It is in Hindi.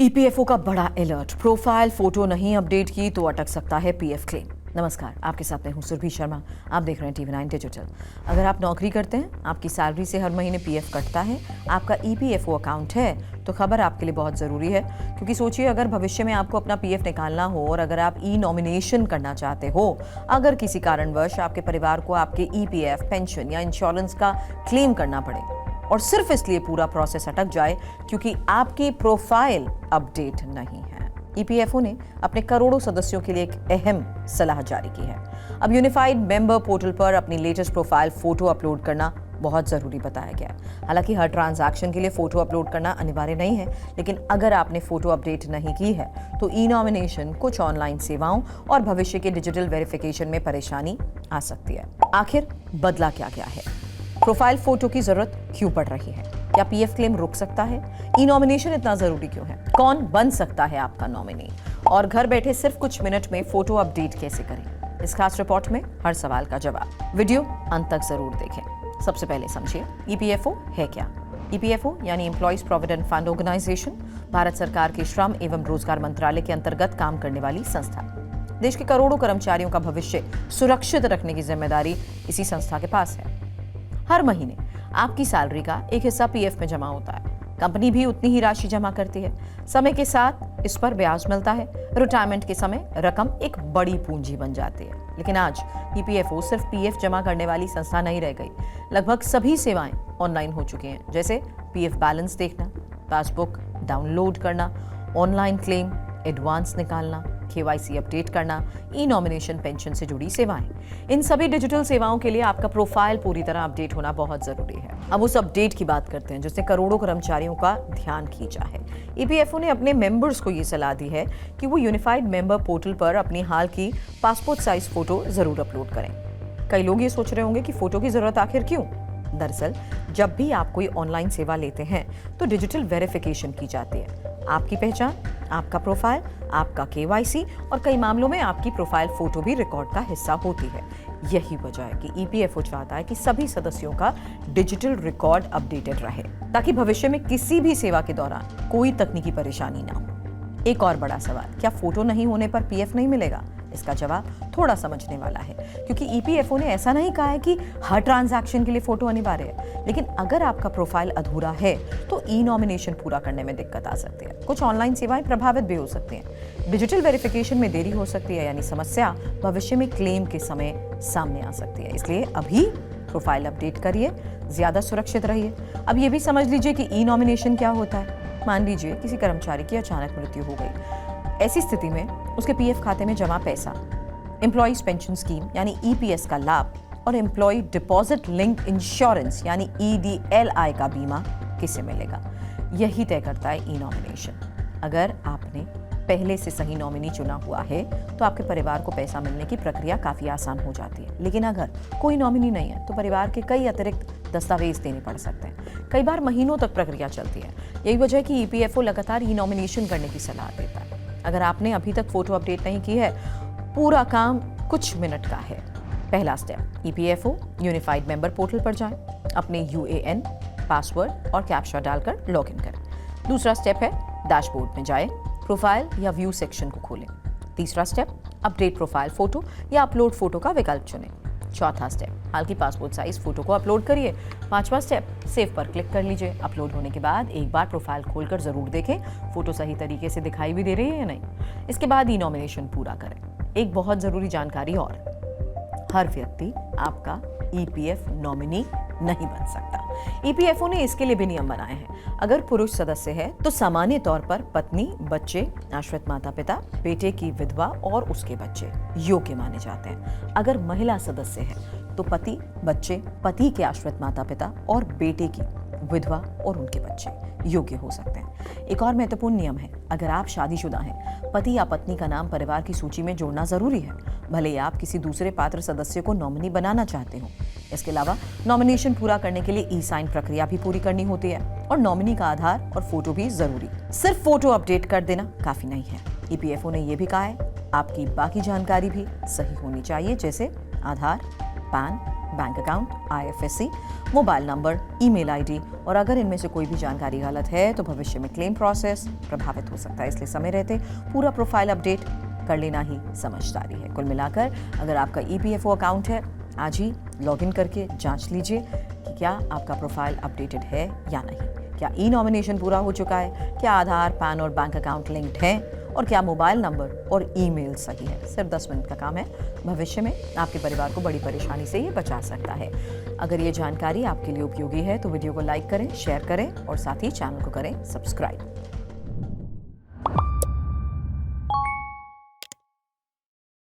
ईपीएफओ का बड़ा अलर्ट, प्रोफाइल फोटो नहीं अपडेट की तो अटक सकता है पीएफ क्लेम। नमस्कार, आपके साथ मैं हूं सुरभि शर्मा। आप देख रहे हैं टीवी9 डिजिटल। अगर आप नौकरी करते हैं, आपकी सैलरी से हर महीने पीएफ कटता है, आपका ईपीएफओ अकाउंट है, तो खबर आपके लिए बहुत ज़रूरी है। क्योंकि सोचिए, अगर भविष्य में आपको अपना पीएफ निकालना हो और अगर आप ई नॉमिनेशन करना चाहते हो, अगर किसी कारणवश आपके परिवार को आपके ईपीएफ, पेंशन या इंश्योरेंस का क्लेम करना पड़े और सिर्फ इसलिए पूरा प्रोसेस अटक जाए क्योंकि आपकी प्रोफाइल अपडेट नहीं है, ईपीएफओ ने अपने करोड़ों सदस्यों के लिए एक अहम सलाह जारी की है। अब यूनिफाइड मेंबर पोर्टल पर अपनी लेटेस्ट प्रोफाइल फोटो अपलोड करना बहुत ज़रूरी बताया गया है। हालांकि हर ट्रांजैक्शन के लिए फोटो अपलोड करना अनिवार्य नहीं है, लेकिन अगर आपने फोटो अपडेट नहीं की है तो ई नॉमिनेशन, कुछ ऑनलाइन सेवाओं और भविष्य के डिजिटल वेरिफिकेशन में परेशानी आ सकती है। आखिर बदला क्या गया है? प्रोफाइल फोटो की जरूरत क्यों पड़ रही है? क्या पीएफ क्लेम रुक सकता है? ई नॉमिनेशन इतना जरूरी क्यों है? कौन बन सकता है आपका नॉमिनी? और घर बैठे सिर्फ कुछ मिनट में फोटो अपडेट कैसे करें? इस खास रिपोर्ट में हर सवाल का जवाब। वीडियो अंत तक जरूर देखें। सबसे पहले समझिए, ईपीएफओ है क्या? ईपीएफओ यानी employees provident fund organisation, Bharat सरकार के श्रम एवं रोजगार मंत्रालय के अंतर्गत काम करने वाली संस्था। देश के करोड़ों कर्मचारियों का भविष्य सुरक्षित रखने की जिम्मेदारी इसी संस्था के पास है। हर महीने आपकी सैलरी का एक हिस्सा पीएफ में जमा होता है। कंपनी भी उतनी ही राशि जमा करती है। समय के साथ इस पर ब्याज मिलता है। रिटायरमेंट के समय रकम एक बड़ी पूंजी बन जाती है। लेकिन आज ईपीएफओ सिर्फ पीएफ जमा करने वाली संस्था नहीं रह गई। लगभग सभी सेवाएं ऑनलाइन हो चुकी हैं, जैसे पीएफ बैलेंस देखना, पासबुक डाउनलोड करना, ऑनलाइन क्लेम, एडवांस निकालना, केवाईसी अपडेट करना, ई नॉमिनेशन, पेंशन से जुड़ी सेवाएं। इन सभी डिजिटल सेवाओं के लिए आपका प्रोफाइल पूरी तरह अपडेट होना बहुत जरूरी है। अब उस अपडेट की बात करते हैं जिससे करोड़ों कर्मचारियों का ध्यान खींचा है। ईपीएफओ ने अपने मेंबर्स को ये सलाह दी है कि वो यूनिफाइड मेंबर पोर्टल पर अपनी हाल की पासपोर्ट साइज फोटो जरूर अपलोड करें। कई लोग ये सोच रहे होंगे कि फोटो की जरूरत आखिर क्यों? दरअसल, जब भी आप कोई ऑनलाइन सेवा लेते हैं तो डिजिटल वेरिफिकेशन की जाती है। आपकी पहचान, आपका प्रोफाइल, आपका केवाईसी और कई मामलों में आपकी प्रोफाइल फोटो भी रिकॉर्ड का हिस्सा होती है। यही वजह है कि ईपीएफओ चाहता है कि सभी सदस्यों का डिजिटल रिकॉर्ड अपडेटेड रहे, ताकि भविष्य में किसी भी सेवा के दौरान कोई तकनीकी परेशानी ना हो। एक और बड़ा सवाल, क्या फोटो नहीं होने पर पीएफ नहीं मिलेगा? इसका जवाब थोड़ा समझने वाला है, क्योंकि ईपीएफओ ने ऐसा नहीं कहा है कि हर ट्रांजैक्शन के लिए फोटो अनिवार्य है। लेकिन अगर आपका प्रोफाइल अधूरा है तो ई नॉमिनेशन पूरा करने में दिक्कत आ सकती है। कुछ ऑनलाइन सेवाएं प्रभावित भी हो सकती हैं। डिजिटल वेरिफिकेशन में देरी हो सकती है, यानी समस्या भविष्य में क्लेम के समय सामने आ सकती है। इसलिए अभी प्रोफाइल अपडेट करिए, ज्यादा सुरक्षित रहिए। अब ये भी समझ लीजिए कि ई नॉमिनेशन क्या होता है। मान लीजिए किसी कर्मचारी की अचानक मृत्यु हो गई। ऐसी स्थिति में उसके पीएफ खाते में जमा पैसा, एम्प्लॉइज पेंशन स्कीम यानी ईपीएस का लाभ और एम्प्लॉय डिपॉजिट लिंक इंश्योरेंस यानी ईडीएलआई का बीमा किसे मिलेगा, यही तय करता है ई नॉमिनेशन। अगर आपने पहले से सही नॉमिनी चुना हुआ है तो आपके परिवार को पैसा मिलने की प्रक्रिया काफी आसान हो जाती है। लेकिन अगर कोई नॉमिनी नहीं है तो परिवार के कई अतिरिक्त दस्तावेज देने पड़ सकते हैं। कई बार महीनों तक प्रक्रिया चलती है। यही वजह है कि ईपीएफओ लगातार ई नॉमिनेशन करने की सलाह देता है। अगर आपने अभी तक फोटो अपडेट नहीं की है, पूरा काम कुछ मिनट का है। पहला step, EPFO unified member portal पर जाएं, अपने यूएएन, पासवर्ड और कैप्चा डालकर लॉगिन करें। दूसरा स्टेप है, डैशबोर्ड में जाएं, प्रोफाइल या व्यू सेक्शन को खोलें। तीसरा स्टेप, अपडेट प्रोफाइल फोटो या अपलोड फोटो का विकल्प चुनें। चौथा स्टेप, हाल की पासपोर्ट साइज फोटो को अपलोड करिए। पांचवा स्टेप, सेव पर क्लिक कर लीजिए। अपलोड होने के बाद एक बार प्रोफाइल खोलकर जरूर देखें फोटो सही तरीके से दिखाई भी दे रही है या नहीं। इसके बाद ई नॉमिनेशन पूरा करें। एक बहुत जरूरी जानकारी और, हर व्यक्ति आपका ईपीएफ नॉमिनी नहीं बन सकता। ईपीएफओ ने इसके लिए भी नियम बनाए हैं। अगर पुरुष सदस्य है तो सामान्य तौर पर पत्नी, बच्चे, आश्रित माता पिता, बेटे की विधवा और उसके बच्चे योग्य माने जाते हैं। अगर महिला सदस्य है तो पति, बच्चे, पति के आश्रित माता पिता और बेटे की विधवा और उनके बच्चे योग्य हो सकते हैं। एक और महत्वपूर्ण नियम है, अगर आप शादीशुदा हैं, पति या पत्नी का नाम परिवार की सूची में जोड़ना जरूरी है, भले ही आप किसी दूसरे पात्र सदस्य को नॉमिनी बनाना चाहते हो। इसके अलावा नॉमिनेशन पूरा करने के लिए ई साइन प्रक्रिया भी पूरी करनी होती है और नॉमिनी का आधार और फोटो भी जरूरी। सिर्फ फोटो अपडेट कर देना काफी नहीं है। ईपीएफओ ने यह भी कहा है, आपकी बाकी जानकारी भी सही होनी चाहिए, जैसे Aadhaar, PAN, bank account, IFSC, mobile number, email ID, और अगर इनमें से कोई भी जानकारी गलत है तो भविष्य में क्लेम प्रोसेस प्रभावित हो सकता है। इसलिए समय रहते पूरा प्रोफाइल अपडेट कर लेना ही समझदारी है। कुल मिलाकर अगर आपका EPFO अकाउंट है, आज ही लॉगिन करके जांच लीजिए कि क्या आपका प्रोफाइल अपडेटेड है या नहीं। क्या ई-नॉमिनेशन पूरा हो चुका है, क्या आधार, पैन और बैंक अकाउंट लिंक्ड हैं, और क्या मोबाइल नंबर और ईमेल सही है। सिर्फ 10 मिनट का काम है, भविष्य में आपके परिवार को बड़ी परेशानी से ये बचा सकता है। अगर ये जानकारी आपके लिए उपयोगी है तो वीडियो को लाइक करें, शेयर करें और साथ ही चैनल को करें सब्सक्राइब।